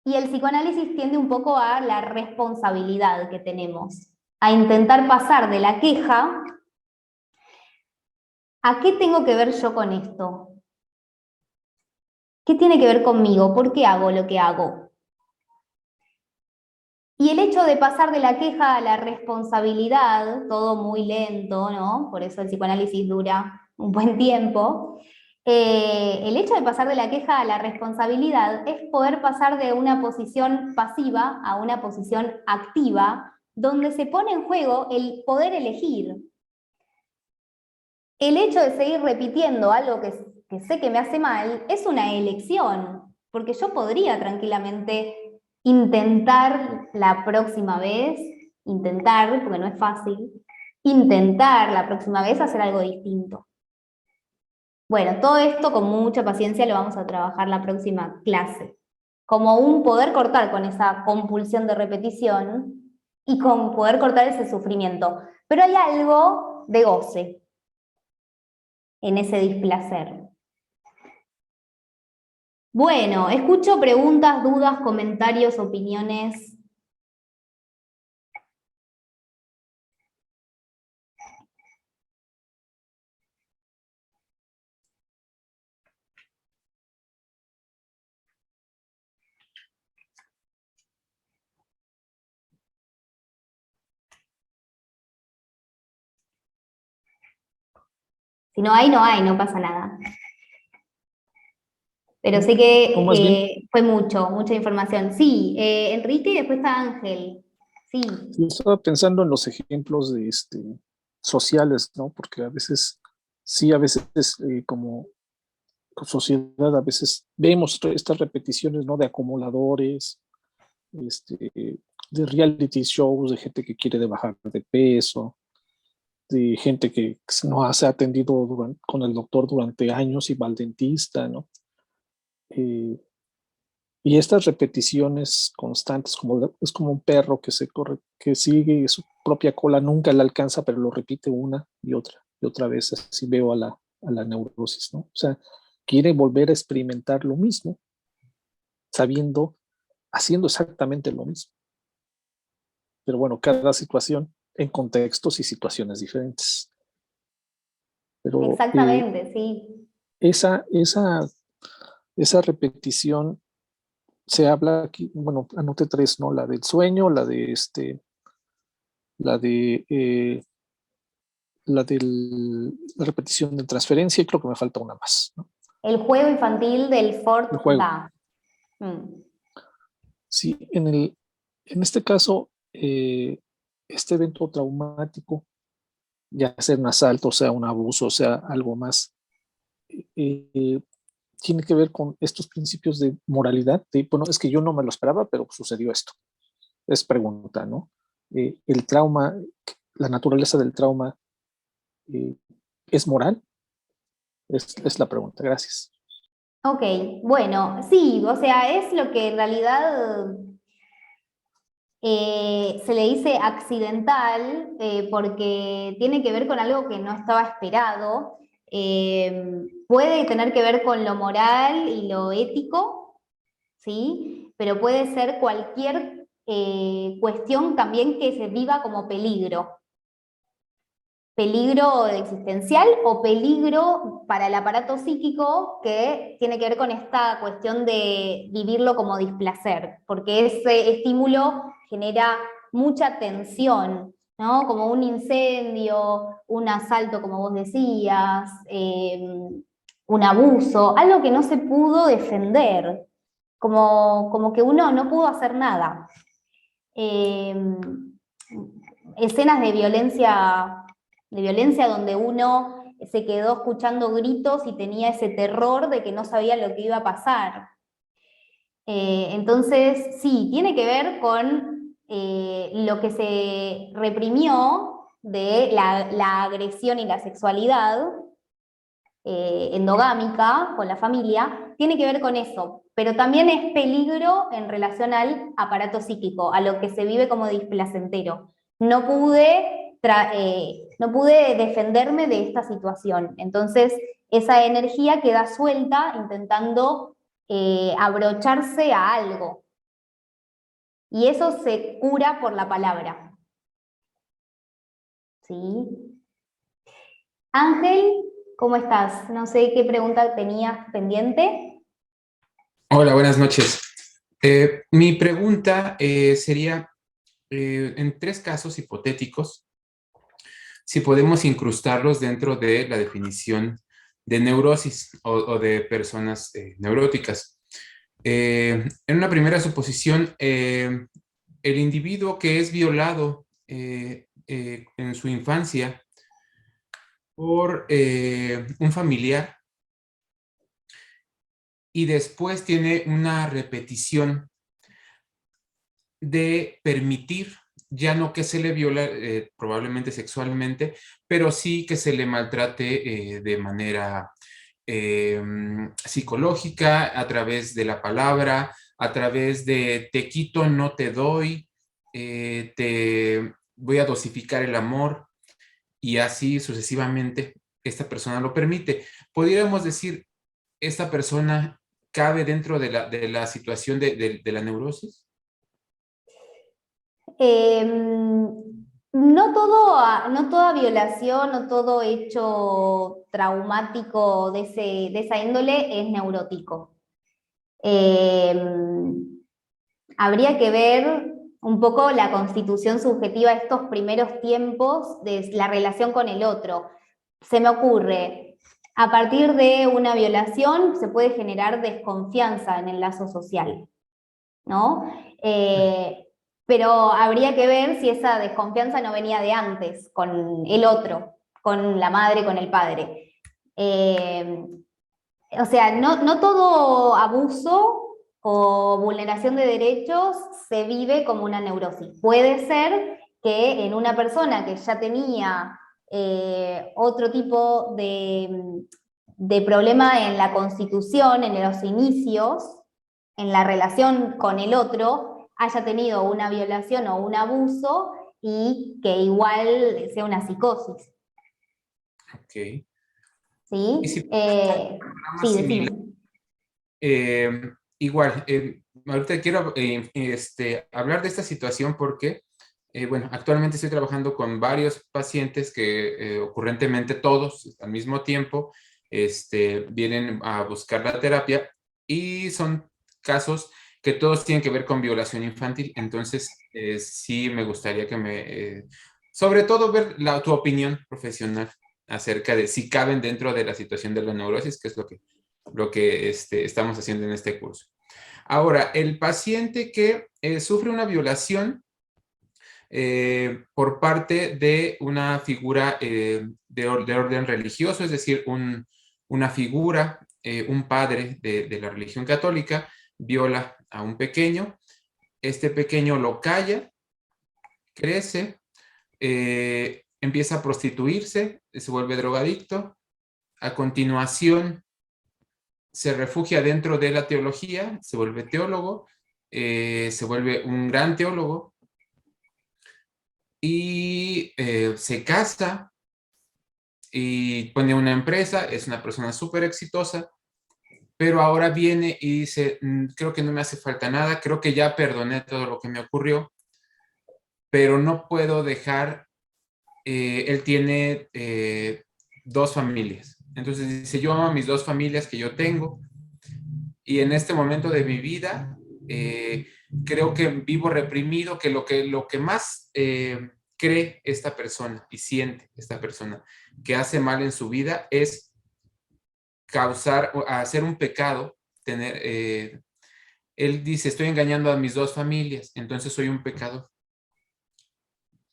Y el psicoanálisis tiende un poco a la responsabilidad que tenemos, a intentar pasar de la queja a qué tengo que ver yo con esto. ¿Qué tiene que ver conmigo? ¿Por qué hago lo que hago? Y el hecho de pasar de la queja a la responsabilidad, todo muy lento, ¿no? Por eso el psicoanálisis dura un buen tiempo. El hecho de pasar de la queja a la responsabilidad es poder pasar de una posición pasiva a una posición activa, donde se pone en juego el poder elegir. El hecho de seguir repitiendo algo que sé que me hace mal es una elección, porque yo podría tranquilamente intentar la próxima vez, intentar, porque no es fácil, intentar la próxima vez hacer algo distinto. Bueno, todo esto con mucha paciencia lo vamos a trabajar la próxima clase, como un poder cortar con esa compulsión de repetición y con poder cortar ese sufrimiento. Pero hay algo de goce en ese displacer. Bueno, escucho preguntas, dudas, comentarios, opiniones. Si no hay, no hay, no pasa nada. Pero sé No, más bien, que fue mucha información. Sí, Enrique y después está Ángel. Sí, yo estaba pensando en los ejemplos de sociales, ¿no? Porque a veces, sí, a veces como sociedad, a veces vemos estas repeticiones, ¿no? De acumuladores, de reality shows, de gente que quiere bajar de peso, de gente que no se ha atendido con el doctor durante años y va al dentista, ¿no? Eh, Y estas repeticiones constantes, es como un perro que se corre, que sigue su propia cola, nunca la alcanza, pero lo repite una y otra vez. Así veo a la neurosis, ¿no? O sea, quiere volver a experimentar lo mismo, sabiendo, haciendo exactamente lo mismo. pero bueno, cada situación en contextos y situaciones diferentes. Pero Exactamente, sí. esa repetición se habla aquí, bueno, anoté 3, ¿no? La del sueño, la de la repetición de transferencia, y creo que me falta una más, ¿no? El juego infantil del El Fort juego. Da. Mm. Sí, en este caso, este evento traumático, ya sea un asalto, sea un abuso, sea algo más, tiene que ver con estos principios de moralidad. Bueno, es que yo no me lo esperaba, pero sucedió esto. Es pregunta, ¿no? El trauma, la naturaleza del trauma, ¿es moral? Es la pregunta. Gracias. Ok, bueno, sí, o sea, es lo que en realidad se le dice accidental porque tiene que ver con algo que no estaba esperado. Puede tener que ver con lo moral y lo ético, ¿sí? Pero puede ser cualquier cuestión también que se viva como peligro. Peligro existencial o peligro para el aparato psíquico que tiene que ver con esta cuestión de vivirlo como displacer, porque ese estímulo genera mucha tensión, ¿no? Como un incendio, un asalto, como vos decías, un abuso, algo que no se pudo defender, como que uno no pudo hacer nada. Escenas de violencia donde uno se quedó escuchando gritos y tenía ese terror de que no sabía lo que iba a pasar. Entonces, sí, tiene que ver con lo que se reprimió de la agresión y la sexualidad endogámica con la familia, tiene que ver con eso, pero también es peligro en relación al aparato psíquico, a lo que se vive como displacentero. No pude defenderme de esta situación, entonces esa energía queda suelta intentando abrocharse a algo, y eso se cura por la palabra. ¿Sí? Ángel, ¿cómo estás? No sé qué pregunta tenías pendiente. Hola, buenas noches. Mi pregunta sería, en 3 casos hipotéticos, si podemos incrustarlos dentro de la definición de neurosis o de personas neuróticas. En una primera suposición, el individuo que es violado en su infancia por un familiar y después tiene una repetición de permitir, ya no que se le viola probablemente sexualmente, pero sí que se le maltrate de manera psicológica, a través de la palabra, a través de te quito, no te doy, te voy a dosificar el amor, y así sucesivamente esta persona lo permite. Podríamos decir, ¿esta persona cabe dentro de la situación de la neurosis? No toda violación, no todo hecho traumático de esa índole es neurótico. Habría que ver un poco la constitución subjetiva de estos primeros tiempos de la relación con el otro. Se me ocurre, a partir de una violación se puede generar desconfianza en el lazo social, ¿no? Pero habría que ver si esa desconfianza no venía de antes, con el otro, con la madre, con el padre. O sea, no todo abuso o vulneración de derechos se vive como una neurosis. Puede ser que en una persona que ya tenía otro tipo de problema en la constitución, en los inicios, en la relación con el otro, haya tenido una violación o un abuso y que igual sea una psicosis. Ok. Y ¿Sí? si programa Sí, similar, decime. igual, ahorita quiero hablar de esta situación porque Bueno, actualmente estoy trabajando con varios pacientes que ocurrentemente todos al mismo tiempo vienen a buscar la terapia y son casos que todos tienen que ver con violación infantil. Entonces, sí me gustaría que sobre todo ver tu opinión profesional acerca de si caben dentro de la situación de la neurosis, que es lo que estamos haciendo en este curso. Ahora, el paciente que sufre una violación por parte de una figura de orden religioso, es decir, una figura, un padre de la religión católica, viola a un pequeño, este pequeño lo calla, crece, empieza a prostituirse, se vuelve drogadicto, a continuación se refugia dentro de la teología, se vuelve teólogo, se vuelve un gran teólogo, y se casa y pone una empresa, es una persona súper exitosa, pero ahora viene y dice, creo que no me hace falta nada, creo que ya perdoné todo lo que me ocurrió, pero no puedo dejar, él tiene 2 familias, entonces dice, yo amo a mis 2 familias que yo tengo, y en este momento de mi vida, creo que vivo reprimido, que lo que más cree esta persona y siente esta persona que hace mal en su vida es hacer un pecado, él dice, estoy engañando a mis 2 familias, entonces soy un pecador.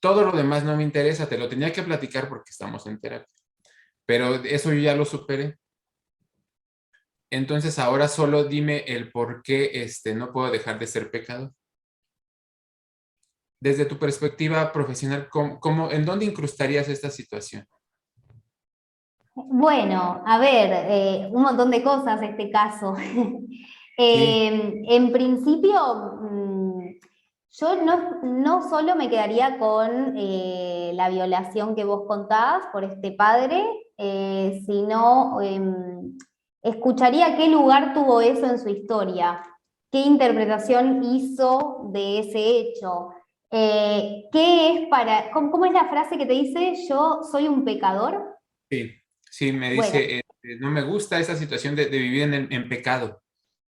Todo lo demás no me interesa, te lo tenía que platicar porque estamos en terapia, pero eso yo ya lo superé. Entonces ahora solo dime el por qué no puedo dejar de ser pecador. Desde tu perspectiva profesional, ¿en dónde incrustarías esta situación? Bueno, a ver, un montón de cosas este caso. Sí, En principio, yo no solo me quedaría con la violación que vos contás por este padre, sino escucharía qué lugar tuvo eso en su historia, qué interpretación hizo de ese hecho. ¿Qué es cómo es la frase que te dice, yo soy un pecador? sí, sí, me Bueno, dice, no me gusta esa situación de vivir en pecado.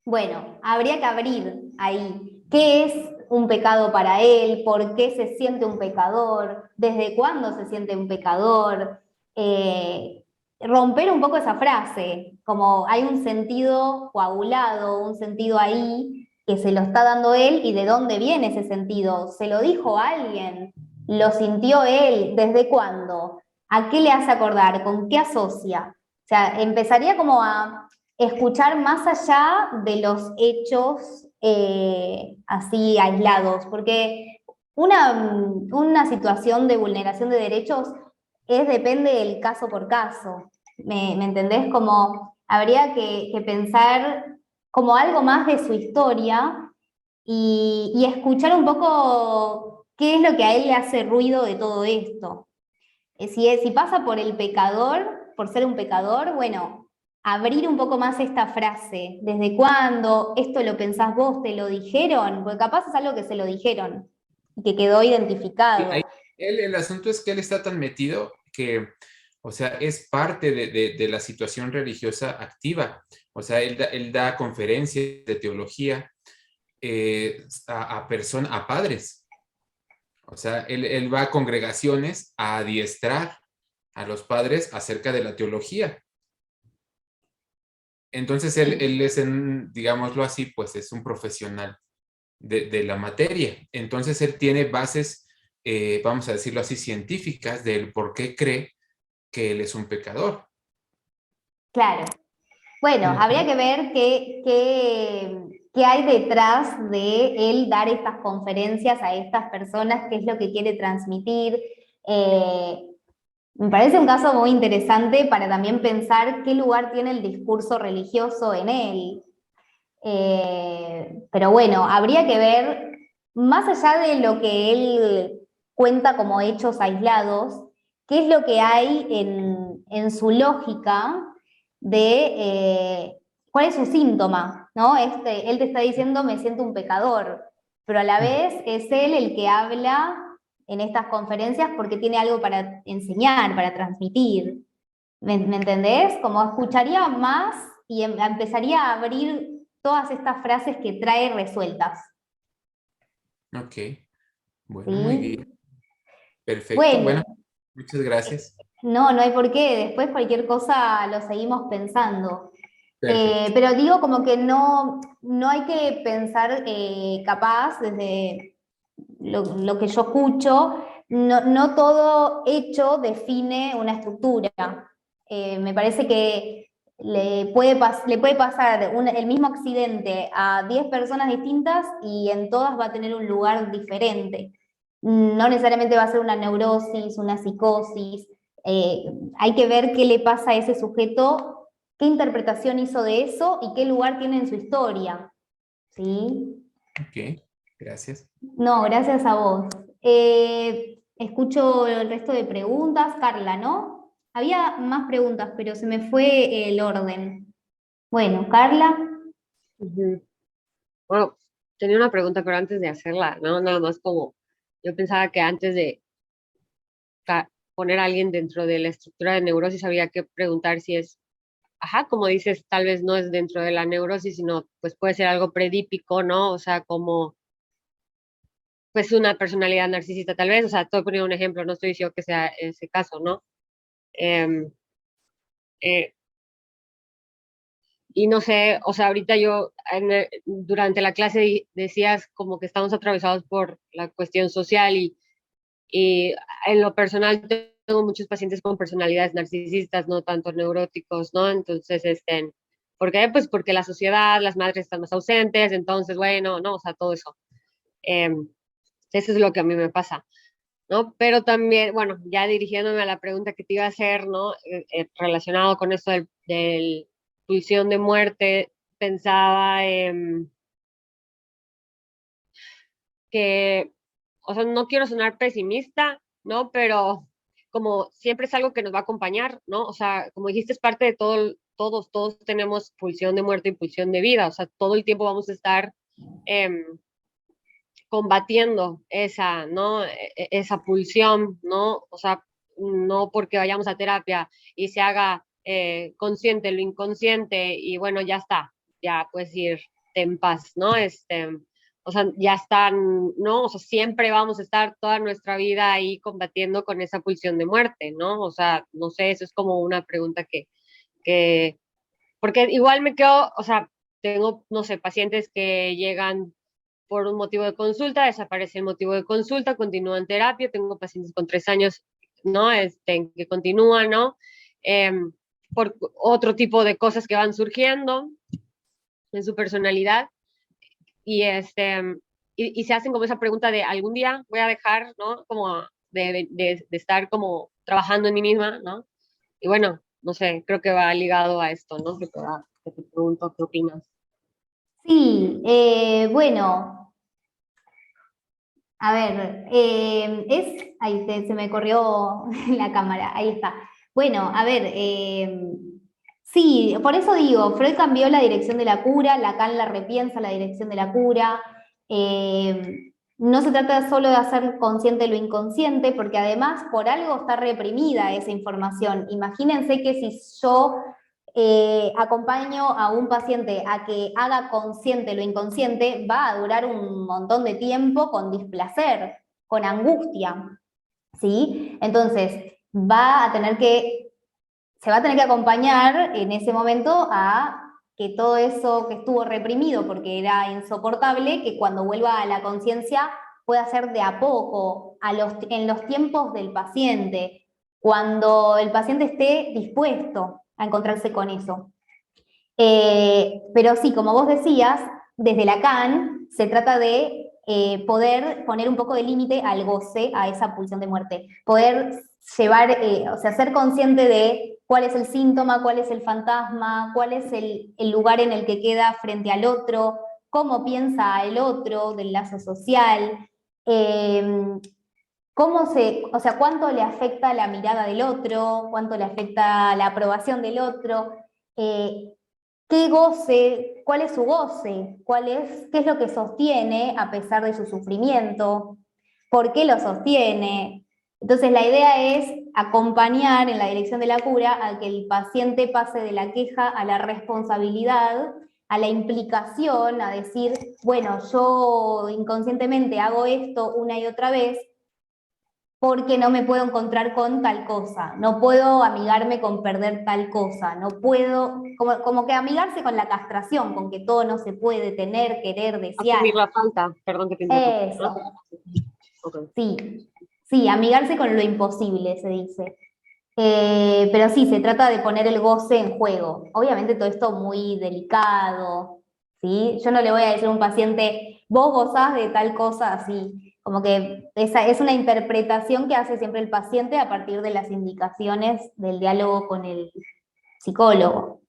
Bueno, habría que abrir ahí. ¿Qué es un pecado para él? ¿Por qué se siente un pecador? ¿Desde cuándo se siente un pecador? Romper un poco esa frase, como hay un sentido coagulado, un sentido ahí que se lo está dando él y de dónde viene ese sentido. ¿Se lo dijo a alguien? ¿Lo sintió él? ¿Desde cuándo? ¿A qué le hace acordar? ¿Con qué asocia? O sea, empezaría como a escuchar más allá de los hechos así aislados, porque una situación de vulneración de derechos depende del caso por caso. ¿Me entendés? Como habría que pensar como algo más de su historia y escuchar un poco qué es lo que a él le hace ruido de todo esto. Si pasa por el pecador, por ser un pecador, bueno, abrir un poco más esta frase. ¿Desde cuándo? ¿Esto lo pensás vos? ¿Te lo dijeron? Porque capaz es algo que se lo dijeron y que quedó Y ahí, identificado. el asunto es que él está tan metido que, o sea, es parte de la situación religiosa activa. O sea, él da conferencias de teología a padres. O sea, él va a congregaciones a adiestrar a los padres acerca de la teología. Entonces, Sí. él es, digámoslo así, pues es un profesional de la materia. Entonces, él tiene bases, vamos a decirlo así, científicas del por qué cree que él es un pecador. Claro. Bueno, habría Ujú. que ver qué hay detrás de él dar estas conferencias a estas personas, qué es lo que quiere transmitir. Eh, Me parece un caso muy interesante para también pensar qué lugar tiene el discurso religioso en él. Pero bueno, habría que ver, más allá de lo que él cuenta como hechos aislados, qué es lo que hay en su lógica de cuál es su síntoma, ¿no? Él te está diciendo, me siento un pecador, pero a la vez es él el que habla en estas conferencias porque tiene algo para enseñar, para transmitir. ¿Me entendés? Como escucharía más y empezaría a abrir todas estas frases que trae resueltas. Ok, bueno, ¿Sí? muy bien. Perfecto, Bueno, bueno, muchas gracias. no hay por qué. Después cualquier cosa lo seguimos pensando. Perfecto. Pero digo como que no hay que pensar capaz desde lo que yo escucho, no todo hecho define una estructura. Me parece que le puede pasar el mismo accidente a 10 personas distintas y en todas va a tener un lugar diferente. No necesariamente va a ser una neurosis, una psicosis. Hay que ver qué le pasa a ese sujeto, qué interpretación hizo de eso y qué lugar tiene en su historia. ¿Sí? Ok, gracias. No, gracias a vos. Escucho el resto de preguntas. Carla, ¿no? Había más preguntas, pero se me fue el orden. Bueno, Carla. Ujú. Bueno, tenía una pregunta, pero antes de hacerla, ¿no? Nada más como, yo pensaba que antes de poner a alguien dentro de la estructura de neurosis había que preguntar si es, ajá, como dices, tal vez no es dentro de la neurosis, sino pues puede ser algo predípico, ¿no? O sea, como pues una personalidad narcisista tal vez, o sea, estoy poniendo un ejemplo, no estoy diciendo que sea ese caso, ¿no? Em, eh, y no sé, o sea, ahorita yo durante la clase decías como que estamos atravesados por la cuestión social y en lo personal tengo muchos pacientes con personalidades narcisistas, no tanto neuróticos, ¿no? Entonces, ¿por qué? Pues porque la sociedad, las madres están más ausentes, entonces, bueno, no, o sea, todo eso. Eso es lo que a mí me pasa, ¿no? Pero también, bueno, ya dirigiéndome a la pregunta que te iba a hacer, ¿no? Relacionado con esto del pulsión de muerte, pensaba que, o sea, no quiero sonar pesimista, ¿no? Pero como siempre es algo que nos va a acompañar, ¿no? O sea, como dijiste, es parte de todos tenemos pulsión de muerte y pulsión de vida, o sea, todo el tiempo vamos a estar combatiendo esa, ¿no? Esa pulsión, ¿no? O sea, no porque vayamos a terapia y se haga consciente lo inconsciente y bueno, ya está, ya puedes irte en paz, ¿no? O sea, ya están, ¿no? O sea, siempre vamos a estar toda nuestra vida ahí combatiendo con esa pulsión de muerte, ¿no? O sea, no sé, eso es como una pregunta que porque igual me quedo, o sea, tengo, no sé, pacientes que llegan por un motivo de consulta, desaparece el motivo de consulta, continúan terapia, tengo pacientes con 3 años, ¿no? Que continúan, ¿no? Eh, por otro tipo de cosas que van surgiendo en su personalidad y, y se hacen como esa pregunta de algún día voy a dejar, ¿no? Como de estar como trabajando en mí misma, ¿no? Y bueno, no sé, creo que va ligado a esto, ¿no? Que te pregunto qué opinas. Sí, bueno, a ver, ahí se me corrió la cámara, ahí está. Bueno, a ver, sí, por eso digo, Freud cambió la dirección de la cura, Lacan la repiensa la dirección de la cura. No se trata solo de hacer consciente lo inconsciente, porque además por algo está reprimida esa información. Imagínense que si yo acompaño a un paciente a que haga consciente lo inconsciente, va a durar un montón de tiempo con displacer, con angustia, ¿sí? Entonces, se va a tener que acompañar en ese momento a que todo eso que estuvo reprimido porque era insoportable, que cuando vuelva a la conciencia pueda ser de a poco, en los tiempos del paciente, cuando el paciente esté dispuesto a encontrarse con eso. Pero sí, como vos decías, desde Lacan se trata de poder poner un poco de límite al goce, a esa pulsión de muerte. Poder llevar, o sea, ser consciente de cuál es el síntoma, cuál es el fantasma, cuál es el lugar en el que queda frente al otro, cómo piensa el otro, del lazo social, o sea, cuánto le afecta la mirada del otro, cuánto le afecta la aprobación del otro, qué goce, cuál es su goce, qué es lo que sostiene a pesar de su sufrimiento. por qué lo sostiene. Entonces la idea es acompañar en la dirección de la cura a que el paciente pase de la queja a la responsabilidad, a la implicación, a decir, bueno, yo inconscientemente hago esto una y otra vez porque no me puedo encontrar con tal cosa, no puedo amigarme con perder tal cosa, no puedo, como que amigarse con la castración, con que todo no se puede tener, querer, desear. Asumir la falta, perdón que te interrumpa. Eso. Ok. Sí, amigarse con lo imposible, se dice. Pero sí, se trata de poner el goce en juego. Obviamente todo esto muy delicado, ¿sí? Yo no le voy a decir a un paciente, vos gozás de tal cosa así. Como que esa es una interpretación que hace siempre el paciente a partir de las indicaciones del diálogo con el psicólogo.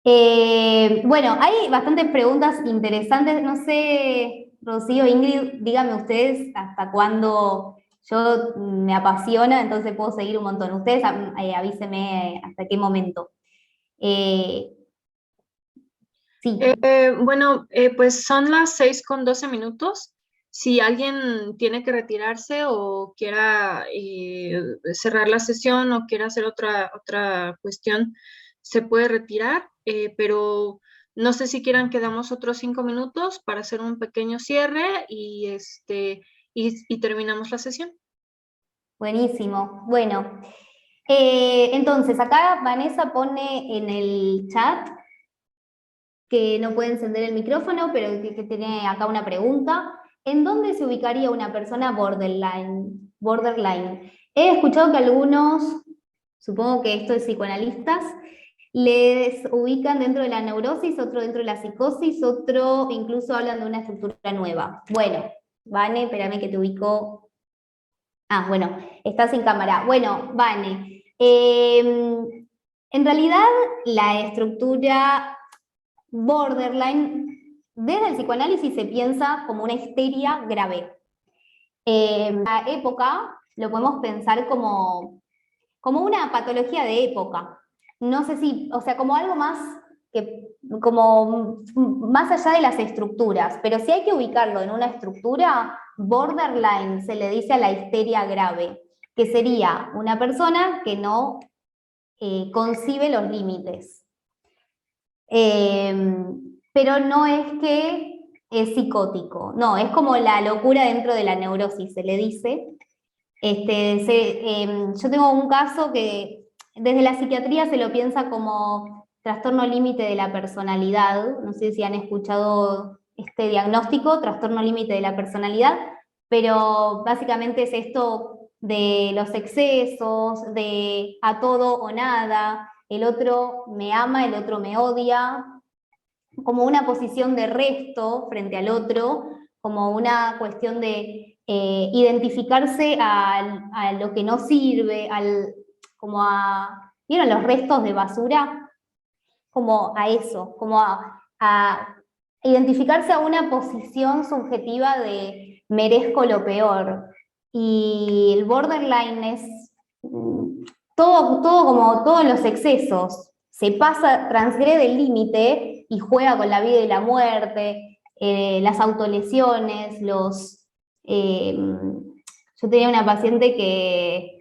Bueno, hay bastantes preguntas interesantes. No sé, Rocío, Ingrid, díganme ustedes hasta cuándo. Yo me apasiona, entonces puedo seguir un montón. Ustedes avísenme hasta qué momento. Sí, Bueno, pues son las 6:12. Si alguien tiene que retirarse o quiera cerrar la sesión o quiera hacer otra cuestión, se puede retirar, pero no sé si quieran que damos otros 5 minutos para hacer un pequeño cierre y terminamos la sesión. buenísimo. Bueno, entonces acá Vanessa pone en el chat que no puede encender el micrófono, pero que tiene acá una pregunta. ¿En dónde se ubicaría una persona borderline? He escuchado que algunos, supongo que esto es psicoanalistas, les ubican dentro de la neurosis, otro dentro de la psicosis, otro incluso hablan de una estructura nueva. Bueno, Vane, espérame que te ubico. Ah, bueno, estás en cámara. Bueno, Vane, en realidad la estructura borderline, desde el psicoanálisis se piensa como una histeria grave. En la época lo podemos pensar como una patología de época. No sé si, o sea, como algo más como más allá de las estructuras, pero si hay que ubicarlo en una estructura, borderline se le dice a la histeria grave, que sería una persona que no concibe los límites. Pero no es que es psicótico, no, es como la locura dentro de la neurosis, se le dice. Yo tengo un caso que desde la psiquiatría se lo piensa como trastorno límite de la personalidad, no sé si han escuchado este diagnóstico, trastorno límite de la personalidad, pero básicamente es esto de los excesos, de a todo o nada, el otro me ama, el otro me odia, como una posición de resto frente al otro, como una cuestión de identificarse a lo que no sirve, como a, ¿vieron los restos de basura? Como a eso, como a identificarse a una posición subjetiva de merezco lo peor. Y el borderline es todo como todos los excesos, se pasa, transgrede el límite y juega con la vida y la muerte, las autolesiones, yo tenía una paciente que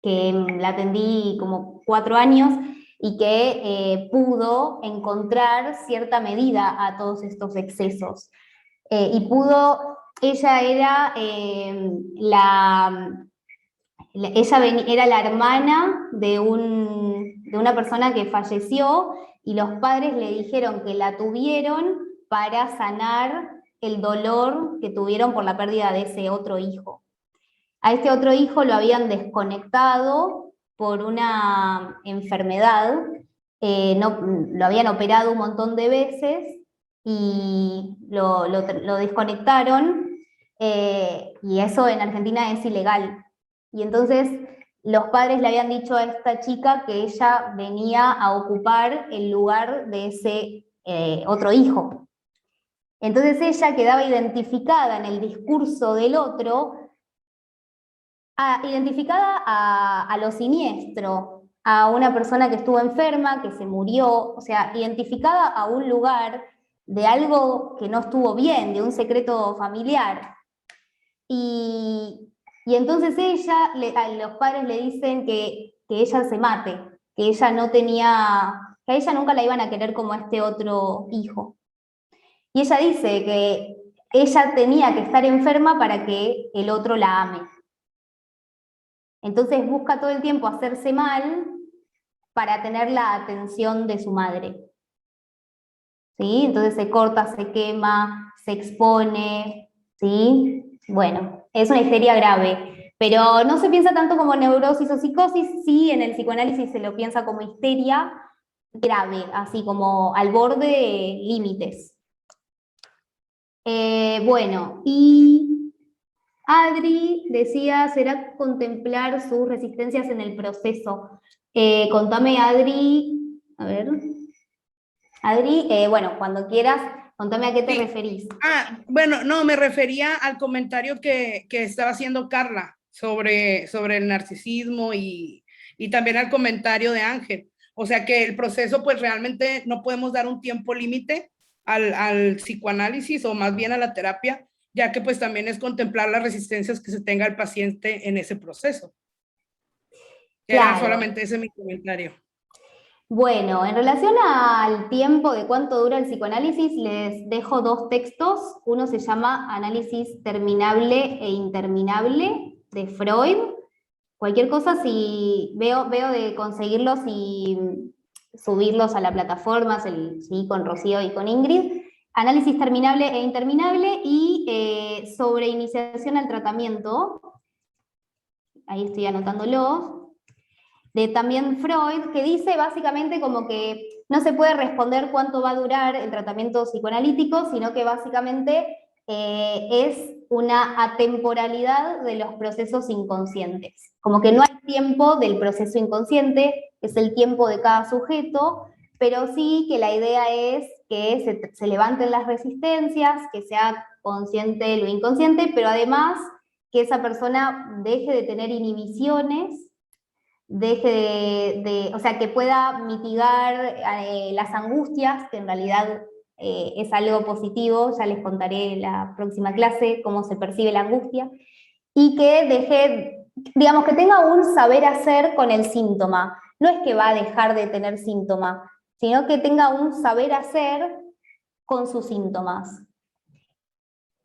la atendí como 4 años y que pudo encontrar cierta medida a todos estos excesos. Ella era era la hermana de una persona que falleció y los padres le dijeron que la tuvieron para sanar el dolor que tuvieron por la pérdida de ese otro hijo. A este otro hijo lo habían desconectado por una enfermedad, lo habían operado un montón de veces y lo desconectaron, y eso en Argentina es ilegal. Y entonces los padres le habían dicho a esta chica que ella venía a ocupar el lugar de ese otro hijo. Entonces ella quedaba identificada en el discurso del otro, identificada a lo siniestro, a una persona que estuvo enferma, que se murió, o sea, identificada a un lugar de algo que no estuvo bien, de un secreto familiar. y entonces los padres le dicen que ella se mate, que ella no tenía, que a ella nunca la iban a querer como a este otro hijo. Y ella dice que ella tenía que estar enferma para que el otro la ame. Entonces busca todo el tiempo hacerse mal para tener la atención de su madre. ¿Sí? Entonces se corta, se quema, se expone, ¿sí? Bueno, es una histeria grave, pero no se piensa tanto como neurosis o psicosis, sí, en el psicoanálisis se lo piensa como histeria grave, así como al borde de límites. Bueno, y Adri decía, ¿será contemplar sus resistencias en el proceso? Contame, Adri, a ver. Adri, bueno, cuando quieras, contame a qué te referís. Bueno, no, me refería al comentario que estaba haciendo Carla sobre el narcisismo y también al comentario de Ángel. O sea que el proceso, pues realmente no podemos dar un tiempo límite al psicoanálisis o más bien a la terapia, ya que pues también es contemplar las resistencias que se tenga el paciente en ese proceso. Claro. Era solamente ese mi comentario. Bueno, en relación al tiempo de cuánto dura el psicoanálisis, les dejo 2 textos. Uno se llama Análisis terminable e interminable, de Freud. Cualquier cosa, si veo de conseguirlos y subirlos a la plataforma, sí, con Rocío y con Ingrid. Análisis terminable e interminable y sobre iniciación al tratamiento. Ahí estoy anotándolo. De también Freud, que dice básicamente como que no se puede responder cuánto va a durar el tratamiento psicoanalítico, sino que básicamente es una atemporalidad de los procesos inconscientes. Como que no hay tiempo del proceso inconsciente, es el tiempo de cada sujeto, pero sí que la idea es que se levanten las resistencias, que sea consciente lo inconsciente, pero además que esa persona deje de tener inhibiciones, o sea, que pueda mitigar las angustias, que en realidad es algo positivo, ya les contaré en la próxima clase cómo se percibe la angustia, y que deje, digamos, que tenga un saber hacer con el síntoma. No es que va a dejar de tener síntoma, sino que tenga un saber hacer con sus síntomas.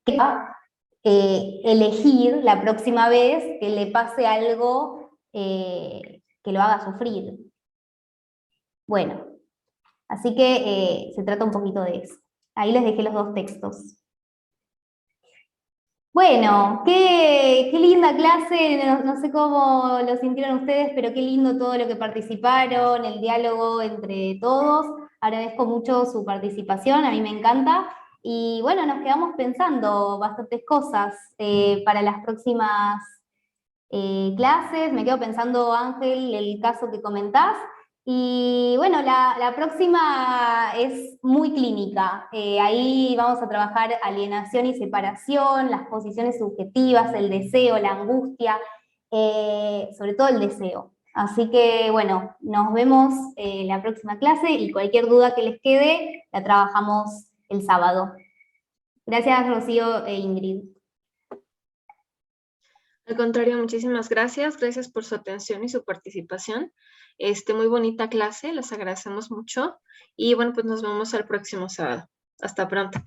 Que va a elegir la próxima vez que le pase algo que lo haga sufrir. Bueno, así que se trata un poquito de eso. Ahí les dejé los 2 textos. Bueno, qué linda clase, no sé cómo lo sintieron ustedes, pero qué lindo todo lo que participaron, el diálogo entre todos. Agradezco mucho su participación, a mí me encanta. Y bueno, nos quedamos pensando bastantes cosas para las próximas clases. Me quedo pensando, Ángel, el caso que comentás. Y bueno, la próxima es muy clínica. Ahí vamos a trabajar alienación y separación, las posiciones subjetivas, el deseo, la angustia, sobre todo el deseo. Así que bueno, nos vemos la próxima clase y cualquier duda que les quede la trabajamos el sábado. Gracias, Rocío e Ingrid. Al contrario, muchísimas gracias. Gracias por su atención y su participación. Muy bonita clase, les agradecemos mucho. Y bueno, pues nos vemos el próximo sábado. Hasta pronto.